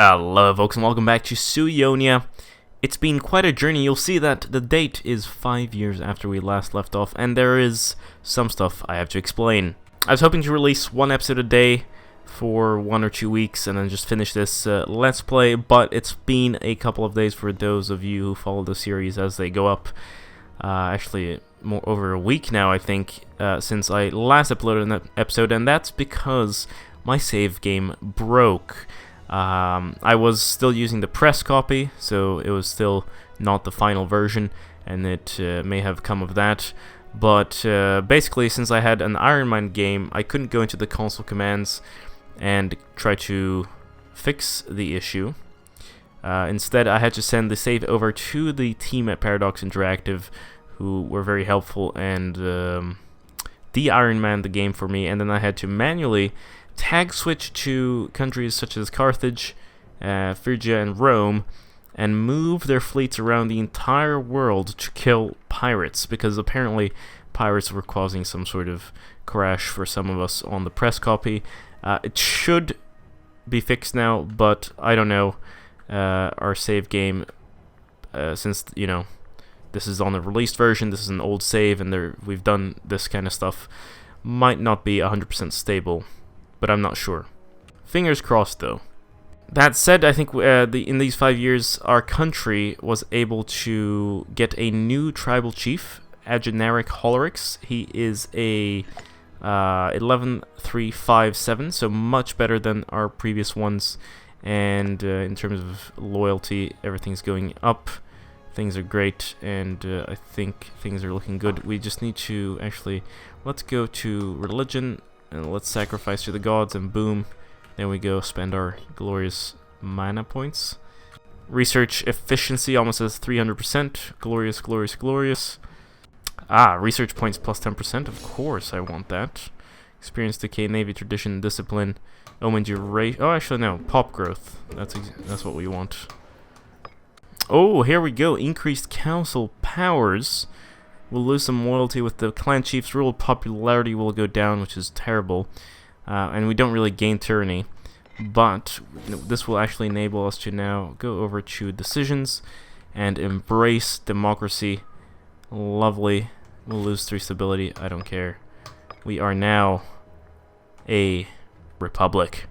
Hello folks and welcome back to Suionia. It's been quite a journey. You'll see that the date is 5 years after we last left off, and there is some stuff I have to explain. I was hoping to release one episode a day for 1 or 2 weeks and then just finish this Let's Play, but it's been a couple of days for those of you who follow the series as they go up. Actually, more over a week now, I think, since I last uploaded an episode, and that's because my save game broke. I was still using the press copy, so it was still not the final version, and it may have come of that. But basically, since I had an Iron Man game, I couldn't go into the console commands and try to fix the issue. Instead, I had to send the save over to the team at Paradox Interactive, who were very helpful and de-Iron Man the game for me, and then I had to manually tag switch to countries such as Carthage, Phrygia, and Rome, and move their fleets around the entire world to kill pirates, because apparently pirates were causing some sort of crash for some of us on the press copy. It should be fixed now, but I don't know. Our save game, since, you know, this is on the released version, this is an old save, and we've done this kind of stuff, might not be 100% stable. But I'm not sure. Fingers crossed, though. That said, I think in these 5 years, our country was able to get a new tribal chief, Agenaric Holorix. He is a 11,357, so much better than our previous ones. And in terms of loyalty, everything's going up. Things are great, and I think things are looking good. We just need to actually, let's go to religion. And let's sacrifice to the gods, and boom, there we go, spend our glorious mana points. Research efficiency almost says 300%, glorious, glorious, glorious. Research points plus 10%, of course I want that. Experience decay, navy tradition, discipline, omen duration, oh actually no, pop growth, that's what we want. Oh, here we go, increased council powers. We'll lose some loyalty with the clan chief's rule. Popularity will go down, which is terrible. And we don't really gain tyranny. But this will actually enable us to now go over to decisions and embrace democracy. Lovely. We'll lose 3 stability. I don't care. We are now a republic.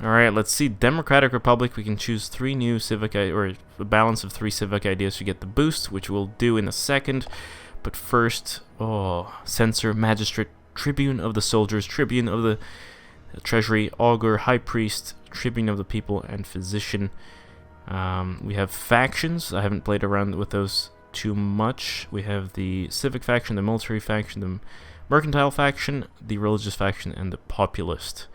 Alright, let's see. Democratic Republic. We can choose 3 new civic, or a balance of 3 civic ideas to get the boost, which we'll do in a second. But first, censor, magistrate, tribune of the soldiers, tribune of the treasury, augur, high priest, tribune of the people, and physician. We have factions. I haven't played around with those too much. We have the civic faction, the military faction, the mercantile faction, the religious faction, and the populist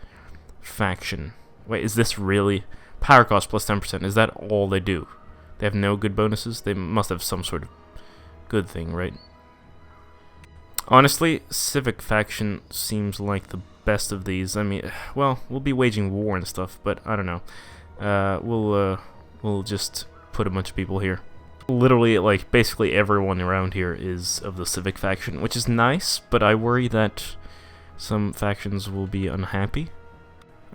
faction. Wait, is this really power cost plus 10%? Is that all they do? They have no good bonuses? They must have some sort of good thing, right? Honestly, civic faction seems like the best of these. I mean, well, we'll be waging war and stuff, but I don't know. We'll just put a bunch of people here. Literally, like, basically everyone around here is of the civic faction, which is nice, but I worry that some factions will be unhappy.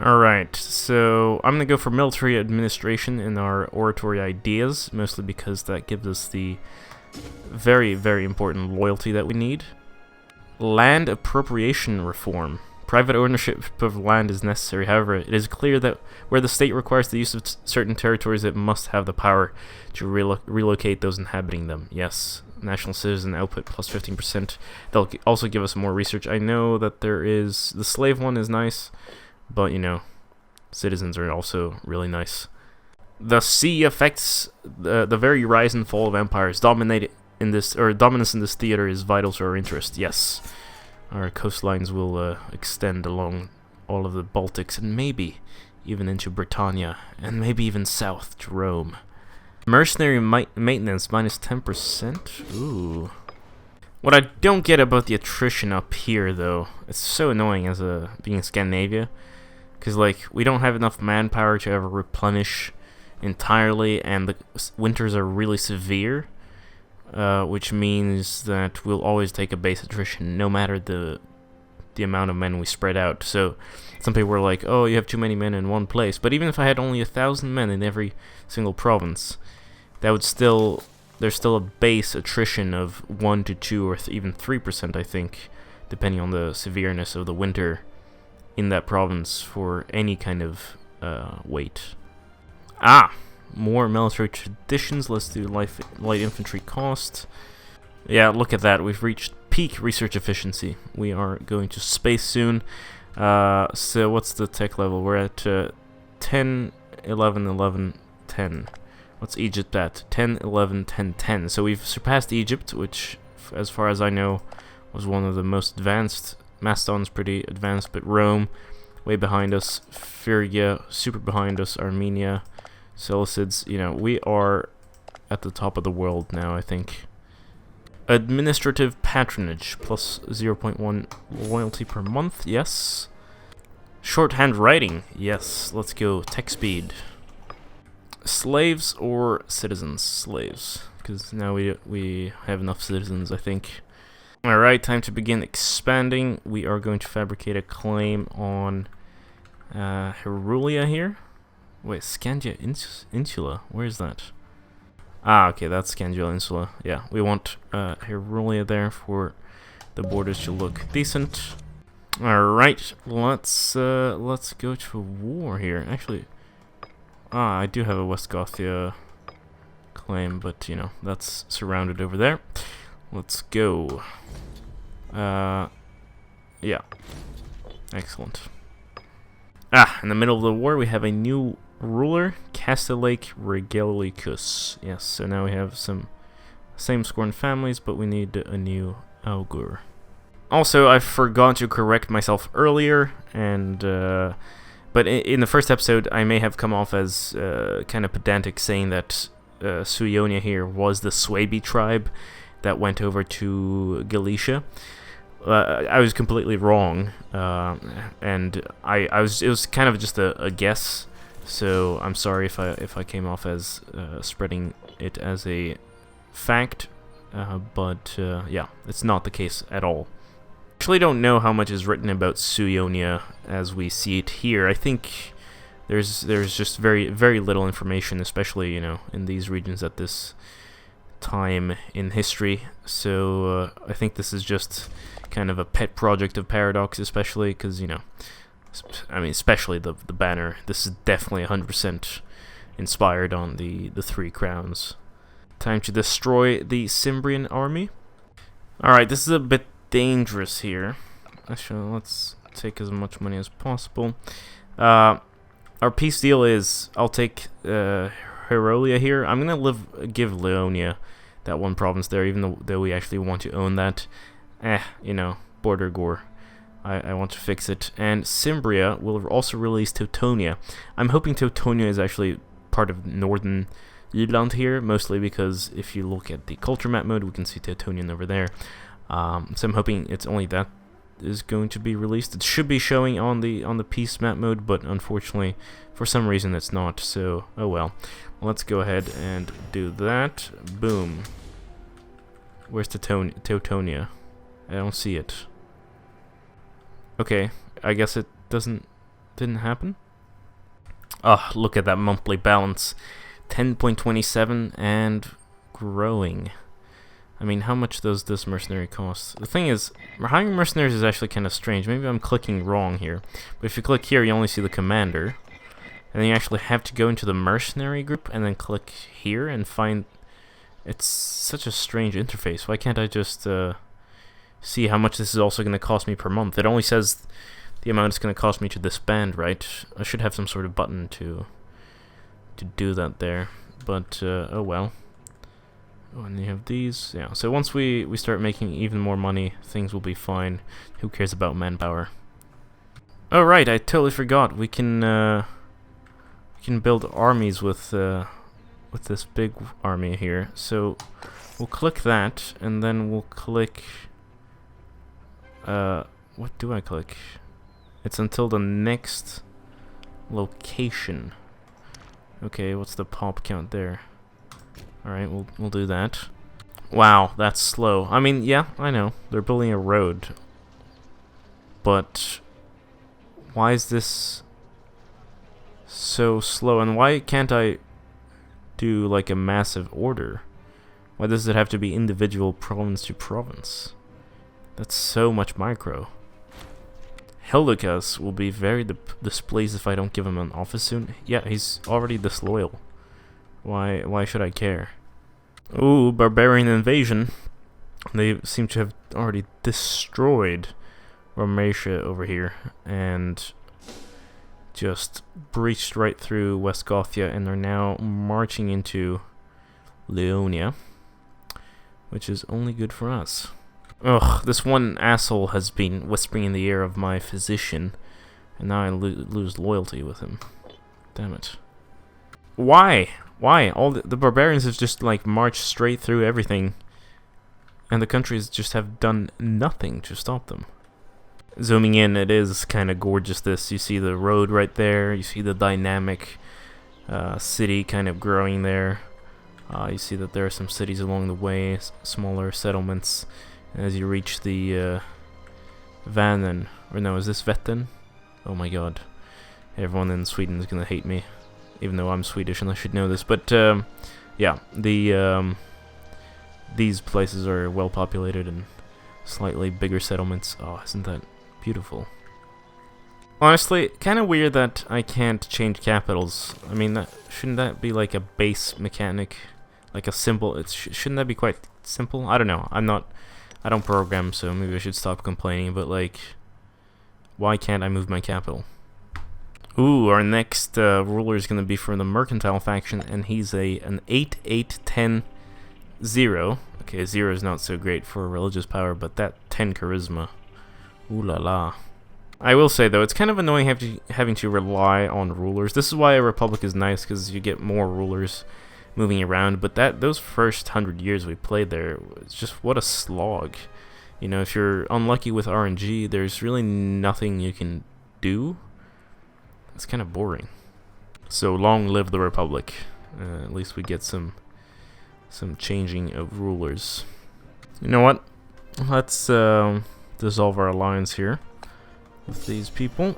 Alright, so I'm gonna go for military administration in our oratory ideas, mostly because that gives us the very, very important loyalty that we need. Land appropriation reform. Private ownership of land is necessary. However, it is clear that where the state requires the use of certain territories, it must have the power to relocate those inhabiting them. Yes. National citizen output plus 15%. They'll also give us more research. I know that there is... The slave one is nice, but, you know, citizens are also really nice. The sea affects the very rise and fall of empires. Dominance in this theater is vital to our interest. Yes, our coastlines will extend along all of the Baltics and maybe even into Britannia and maybe even south to Rome. Mercenary maintenance minus 10%. Ooh. What I don't get about the attrition up here, though, it's so annoying as being in Scandinavia, because like we don't have enough manpower to ever replenish entirely, and the winters are really severe. Which means that we'll always take a base attrition no matter the the amount of men we spread out. So some people were like, oh, you have too many men in one place. But even if I had only 1,000 men in every single province, that would still, there's still a base attrition of 1 to 2 or even 3%, I think, depending on the severeness of the winter in that province for any kind of weight. More military traditions. Let's do light infantry cost. Yeah, look at that. We've reached peak research efficiency. We are going to space soon. So what's the tech level? We're at 10, 11, 11, 10. What's Egypt at? 10, 11, 10, 10. So we've surpassed Egypt, which, as far as I know, was one of the most advanced. Macedon's pretty advanced, but Rome, way behind us. Phrygia, super behind us. Armenia, Seleucids, you know, we are at the top of the world now, I think. Administrative patronage, plus 0.1 loyalty per month, yes. Shorthand writing, yes, let's go. Tech speed. Slaves or citizens? Slaves, because now we have enough citizens, I think. Alright, time to begin expanding. We are going to fabricate a claim on Herulia here. Wait, Scandia Insula, where is that? Okay, that's Scandia Insula. Yeah, we want Herulia there for the borders to look decent. Alright, let's go to war here. Actually, I do have a West Gothia claim, but, you know, that's surrounded over there. Let's go. Yeah. Excellent. In the middle of the war, we have a new ruler, Castillake Regalicus. Yes, so now we have some same scorned families, but we need a new augur. Also, I forgot to correct myself earlier, and but in the first episode, I may have come off as kind of pedantic, saying that Suionia here was the Suebi tribe that went over to Galicia. I was completely wrong, and it was kind of just a guess. So I'm sorry if I came off as spreading it as a fact, but yeah, it's not the case at all. Actually, don't know how much is written about Suionia as we see it here. I think there's just very little information, especially, you know, in these regions at this time in history. So I think this is just kind of a pet project of Paradox, especially because, you know, I mean, especially the banner. This is definitely 100% inspired on the Three Crowns. Time to destroy the Cimbrian army. Alright, this is a bit dangerous here. Actually, let's take as much money as possible. Our peace deal is I'll take Herulia here. I'm gonna give Leonia that one province there, even though we actually want to own that. You know, border gore. I want to fix it. And Cimbria will also release Teutonia. I'm hoping Teutonia is actually part of northern Jutland here, mostly because if you look at the culture map mode, we can see Teutonian over there. So I'm hoping it's only that is going to be released. It should be showing on the peace map mode, but unfortunately, for some reason, it's not. So, oh well. Let's go ahead and do that. Boom. Where's Teutonia? I don't see it. Okay, I guess it didn't happen. Look at that monthly balance. 10.27 and growing. I mean, how much does this mercenary cost? The thing is, hiring mercenaries is actually kind of strange. Maybe I'm clicking wrong here. But if you click here, you only see the commander. And then you actually have to go into the mercenary group and then click here and find... It's such a strange interface. Why can't I just see how much this is also going to cost me per month? It only says the amount it's going to cost me to disband, right? I should have some sort of button to do that there. But, oh well. Oh, and you have these. Yeah, so once we start making even more money, things will be fine. Who cares about manpower? Oh, right, I totally forgot. We can build armies with this big army here. So we'll click that, and then we'll click... what do I click? It's until the next location. Okay, what's the pop count there? Alright, we'll do that. Wow, that's slow. I mean, yeah, I know. They're building a road. but why is this so slow? And why can't I do like a massive order? Why does it have to be individual province to province? That's so much micro. Heldukas will be very displeased if I don't give him an office soon. Yeah, he's already disloyal. Why should I care? Ooh, barbarian invasion. They seem to have already destroyed Romatia over here and just breached right through West Gothia and are now marching into Suionia, which is only good for us. Ugh, this one asshole has been whispering in the ear of my physician, and now I lose loyalty with him. Damn it. Why? Why? All the barbarians have just like marched straight through everything, and the countries just have done nothing to stop them. Zooming in, it is kind of gorgeous. This, you see the road right there, you see the dynamic city kind of growing there. You see that there are some cities along the way, smaller settlements. As you reach the Vanen, or no, is this Vättern? Oh my god, everyone in Sweden is gonna hate me, even though I'm Swedish and I should know this. But yeah, these places are well populated and slightly bigger settlements. Oh, isn't that beautiful? Honestly, kind of weird that I can't change capitals. I mean, shouldn't that be like a base mechanic, like a simple? Shouldn't that be quite simple? I don't know. I don't program, so maybe I should stop complaining, but like, why can't I move my capital? Ooh, our next ruler is going to be from the Mercantile faction, and he's an 8-8-10-0. Okay, 0 is not so great for religious power, but that 10 charisma. Ooh la la. I will say, though, it's kind of annoying having to rely on rulers. This is why a republic is nice, because you get more rulers moving around, but those first 100 years we played there, it's just what a slog. You know, if you're unlucky with RNG, there's really nothing you can do. It's kind of boring. So long live the Republic. At least we get some changing of rulers. You know what? Let's dissolve our alliance here with these people.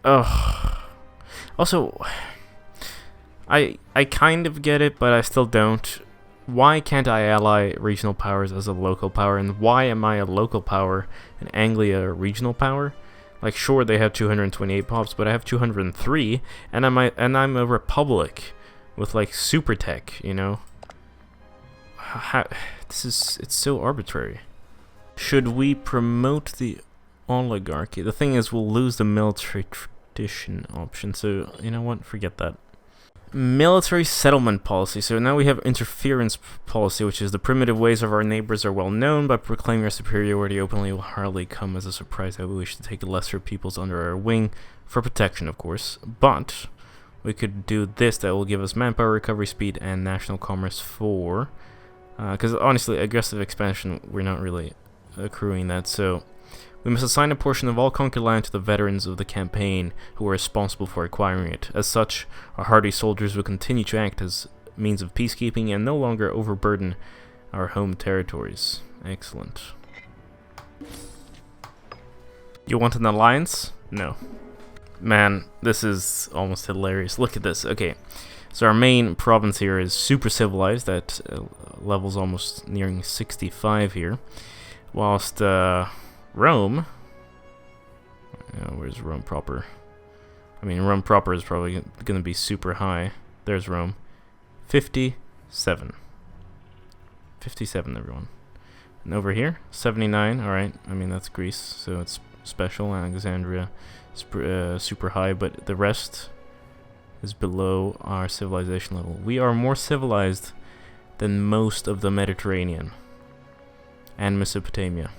Ugh. Also, I kind of get it, but I still don't. Why can't I ally regional powers as a local power, and why am I a local power and Anglia a regional power? Like, sure, they have 228 pops, but I have 203, and I'm a republic with like super tech, you know? It's so arbitrary. Should we promote the oligarchy? The thing is, we'll lose the military tradition option, so you know what? Forget that. Military settlement policy. So now we have interference policy, which is the primitive ways of our neighbors are well known. By proclaiming our superiority openly will hardly come as a surprise that we wish to take lesser peoples under our wing for protection, of course. But we could do this that will give us manpower, recovery speed, and national commerce for... because honestly, aggressive expansion, we're not really accruing that. So we must assign a portion of all conquered land to the veterans of the campaign who are responsible for acquiring it. As such, our hardy soldiers will continue to act as means of peacekeeping and no longer overburden our home territories. Excellent. You want an alliance? No. Man, this is almost hilarious. Look at this. Okay, so our main province here is super civilized at levels almost nearing 65 here, whilst Rome, where's Rome proper? I mean, Rome proper is probably going to be super high. There's Rome. 57. 57, everyone. And over here, 79. Alright, I mean, that's Greece, so it's special. Alexandria is super high, but the rest is below our civilization level. We are more civilized than most of the Mediterranean and Mesopotamia.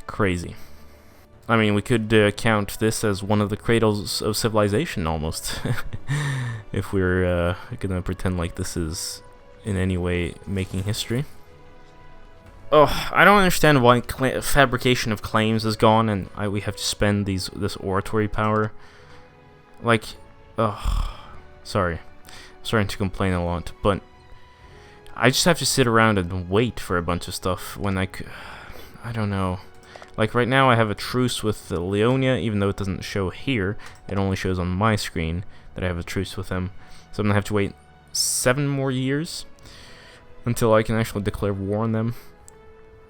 Crazy. I mean, we could count this as one of the cradles of civilization, almost. If we're gonna pretend like this is in any way making history. Oh, I don't understand why fabrication of claims is gone and we have to spend this oratory power. Like, sorry. I'm starting to complain a lot, but I just have to sit around and wait for a bunch of stuff when I don't know. Like right now I have a truce with Suionia, even though it doesn't show here. It only shows on my screen that I have a truce with them. So I'm going to have to wait 7 more years until I can actually declare war on them.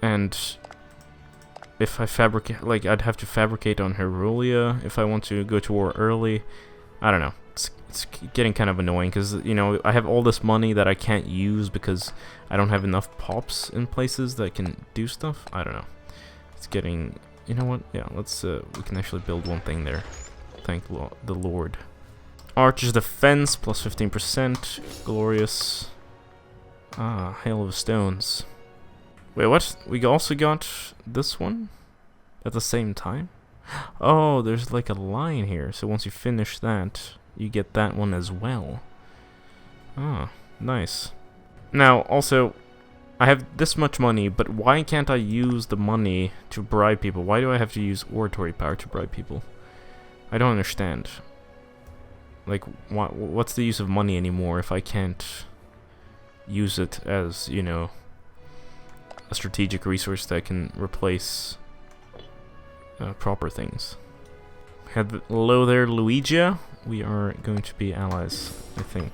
And if I fabricate, like, I'd have to fabricate on Herulia if I want to go to war early. I don't know. It's getting kind of annoying because, you know, I have all this money that I can't use because I don't have enough pops in places that can do stuff. I don't know. It's getting, you know what? Yeah, let's, we can actually build one thing there. Thank the Lord. Archer's defense, plus 15%. Glorious. Ah, Hail of Stones. Wait, what? We also got this one? At the same time? Oh, there's like a line here. So once you finish that, you get that one as well. Ah, nice. Now, also, I have this much money, but why can't I use the money to bribe people? Why do I have to use oratory power to bribe people? I don't understand. Like, what's the use of money anymore if I can't use it as, you know, a strategic resource that can replace proper things? Hello there, Luigia. We are going to be allies, I think.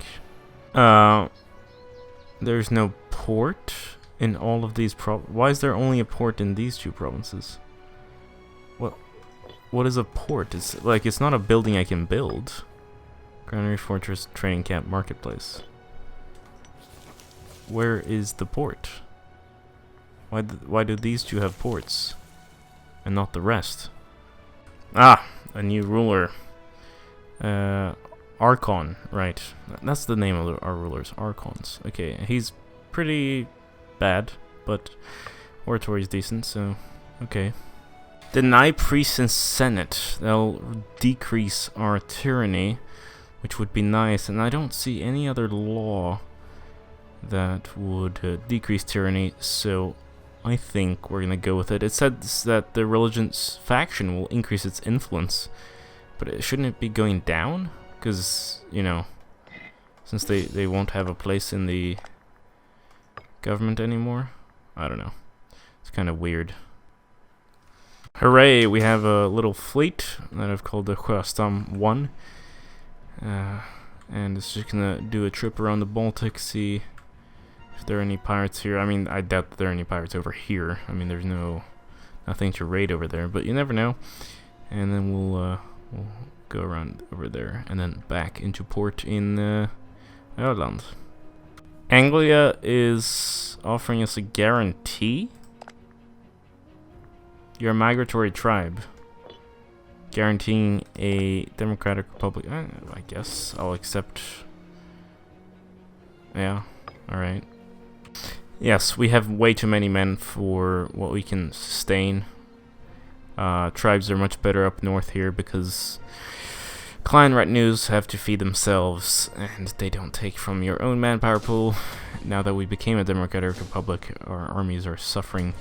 There's no port in all of these why is there only a port in these 2 provinces? What is a port? It's like, it's not a building I can build. Granary, Fortress, Training Camp, Marketplace. Where is the port? Why do these 2 have ports and not the rest? Ah, a new ruler. Archon, right. That's the name of our rulers, Archons. Okay, he's pretty bad, but oratory is decent, so okay. Deny priests and senate. They'll decrease our tyranny, which would be nice, and I don't see any other law that would decrease tyranny, so I think we're gonna go with it. It says that the religion's faction will increase its influence, but shouldn't it be going down? Because, you know, since they won't have a place in the government anymore? I don't know. It's kind of weird. Hooray! We have a little fleet that I've called the Sjöstam 1. And it's just gonna do a trip around the Baltic, see if there are any pirates here. I mean, I doubt that there are any pirates over here. I mean, there's nothing to raid over there, but you never know. And then we'll go around over there and then back into port in Ireland. Anglia is offering us a guarantee. You're a migratory tribe. Guaranteeing a democratic republic. I guess I'll accept. Yeah, alright. Yes, we have way too many men for what we can sustain. Tribes are much better up north here because clan retinues have to feed themselves and they don't take from your own manpower pool. Now that we became a democratic republic, our armies are suffering.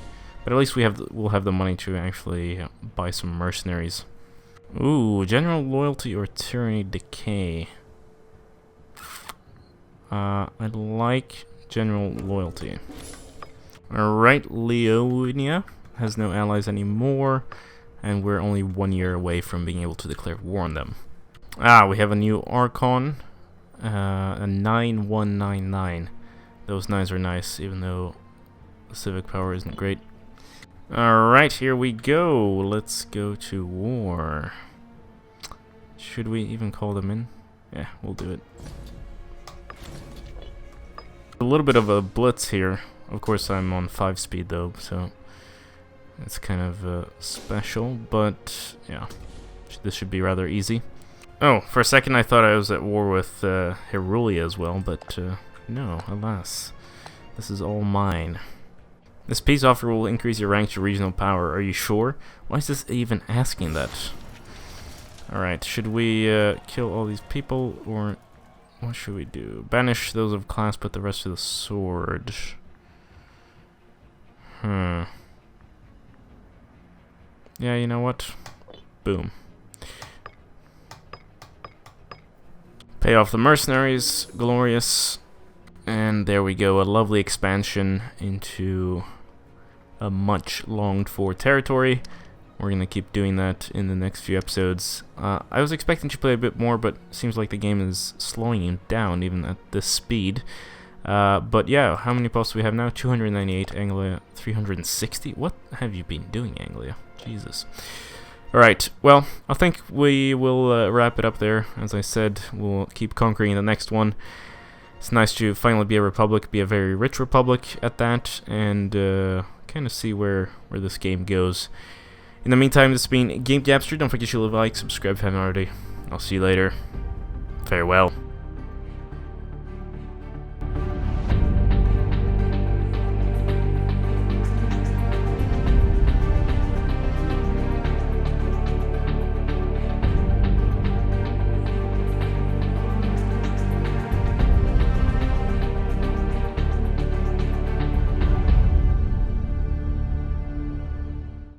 But at least we'll have the money to actually buy some mercenaries. Ooh, general loyalty or tyranny decay. I like general loyalty. Alright, Leonia has no allies anymore, and we're only 1 year away from being able to declare war on them. Ah, we have a new Archon, a 9199. Those 9s are nice, even though the civic power isn't great. Alright, here we go. Let's go to war. Should we even call them in? Yeah, we'll do it. A little bit of a blitz here. Of course, I'm on 5 speed though, so it's kind of special, but yeah, this should be rather easy. Oh, for a second I thought I was at war with Herulia as well, but no, alas. This is all mine. This peace offer will increase your rank to regional power. Are you sure? Why is this even asking that? Alright, should we kill all these people, or what should we do? Banish those of class, put the rest to the sword. Yeah, you know what? Boom. Pay off the mercenaries. Glorious. And there we go, a lovely expansion into a much longed for territory. We're gonna keep doing that in the next few episodes. I was expecting to play a bit more, but seems like the game is slowing down even at this speed. But yeah, how many posts do we have now? 298, Anglia 360. What have you been doing, Anglia? Jesus. Alright, well, I think we will wrap it up there. As I said, we'll keep conquering the next one. It's nice to finally be a republic, be a very rich republic at that, and kind of see where this game goes. In the meantime, this has been GameGabster. Don't forget to like, subscribe if you haven't already. I'll see you later. Farewell.